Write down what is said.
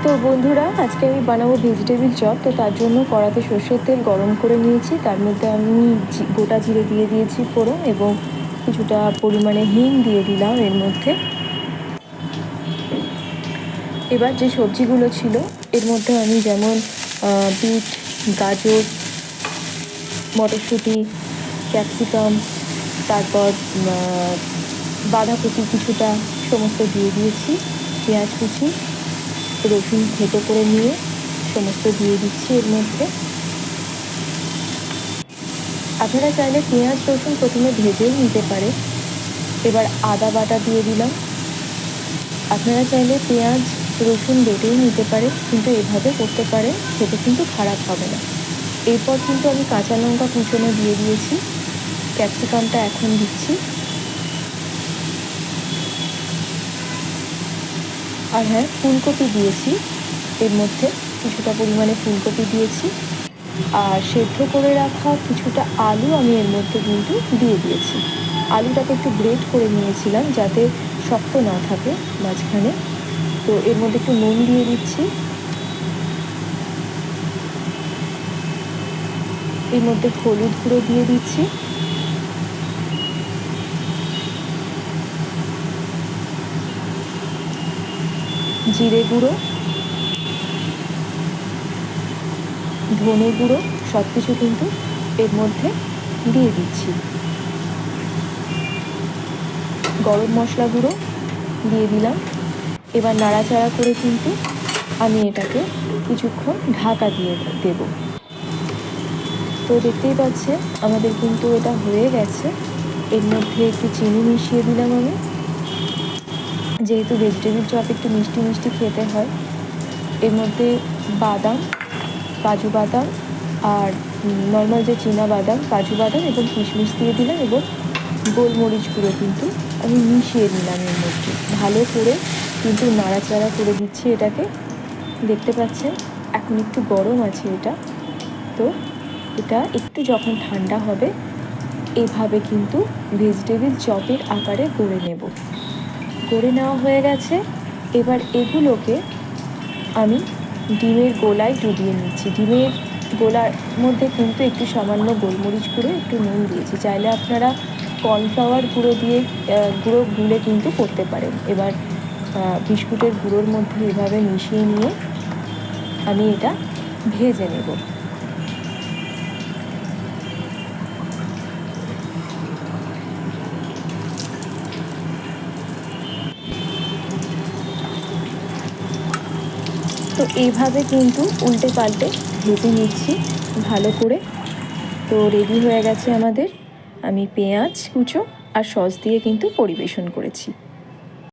তো বন্ধুরা, আজকে আমি বানাবো ভেজিটেবিল চপ। তো তার জন্য কড়াতে সর্ষের তেল গরম করে নিয়েছি। তার মধ্যে আমি গোটা জিরে দিয়ে দিয়েছি ফোড়ন, এবং কিছুটা পরিমাণে হিং দিয়ে দিলাম এর মধ্যে। এবার যে সবজিগুলো ছিল এর মধ্যে আমি যেমন বিট, গাজর, মটরশুঁটি, ক্যাপসিকাম, তারপর বাঁধাকপি কিছুটা সমস্ত দিয়ে দিয়েছি। পেঁয়াজ কুচি, রসুন থেতো করে নিয়ে সমস্ত দিয়ে দিচ্ছি এর মধ্যে। আপনারা চাইলে পেঁয়াজ রসুন প্রথমে ভেজেও নিতে পারে। এবার আদা বাটা দিয়ে দিলাম। আপনারা চাইলে পেঁয়াজ রসুন বেটেও নিতে পারে, কিন্তু এভাবে করতে পারে, খেতে কিন্তু খারাপ হবে না। এরপর কিন্তু আমি কাঁচা লঙ্কা কুচনো দিয়ে দিয়েছি। ক্যাপসিকামটা এখন দিচ্ছি। আর হ্যাঁ, ফুলকপি দিয়েছি এর মধ্যে, কিছুটা পরিমাণে ফুলকপি দিয়েছি। আর সেদ্ধ করে রাখা কিছুটা আলু আমি এর মধ্যে কিন্তু দিয়ে দিয়েছি। আলুটাকে একটু গ্রেট করে নিয়েছিলাম যাতে শক্ত না থাকে মাঝখানে। তো এর মধ্যে একটু নুন দিয়ে দিচ্ছি। এর মধ্যে হলুদ গুঁড়ো দিয়ে দিচ্ছি। জিরে গুঁড়ো, ধনে গুঁড়ো সব কিছু কিন্তু এর মধ্যে দিয়ে দিচ্ছি। গরম মশলা গুঁড়ো দিয়ে দিলাম। এবার নাড়াচাড়া করে কিন্তু আমি এটাকে কিছুক্ষণ ঢাকা দিয়ে দেব। তো দেখতেই পাচ্ছেন আমাদের কিন্তু এটা হয়ে গেছে। এর মধ্যে একটু চিনি মিশিয়ে দিলাম আমি, যেহেতু ভেজিটেবিল চপ একটু মিষ্টি মিষ্টি খেতে হয়। এর মধ্যে বাদাম, কাজু বাদাম আর নর্মাল যে চীনা বাদাম, কাজু বাদাম এবং কিশমিশ দিয়ে দিলাম, এবং গোলমরিচ গুঁড়ো কিন্তু আমি মিশিয়ে নিলাম এর মধ্যে। ভালো করে কিন্তু নাড়াচাড়া করে দিচ্ছি এটাকে। দেখতে পাচ্ছেন এখন একটু গরম আছে এটা। তো এটা একটু যখন ঠান্ডা হবে এভাবে কিন্তু ভেজিটেবিল চপের আকারে গড়ে নেব। গড়ে নেওয়া হয়ে গেছে। এবার এগুলোকে আমি ডিমের গোলায় ডুবিয়ে নিচ্ছি। ডিমের গোলার মধ্যে কিন্তু একটু সামান্য গোলমরিচ গুঁড়ো, একটু নুন দিয়েছি। চাইলে আপনারা কর্নফ্লাওয়ার গুঁড়ো দিয়ে গুলে কিন্তু করতে পারেন। এবার বিস্কুটের গুঁড়োর মধ্যে এভাবে মিশিয়ে নিয়ে আমি এটা ভেজে নেব। তো এইভাবে কিন্তু উল্টে পাল্টে ভেজে নিচ্ছি ভালো করে। তো রেডি হয়ে গেছে আমাদের। আমি পেঁয়াজ কুচো আর সস দিয়ে কিন্তু পরিবেশন করেছি।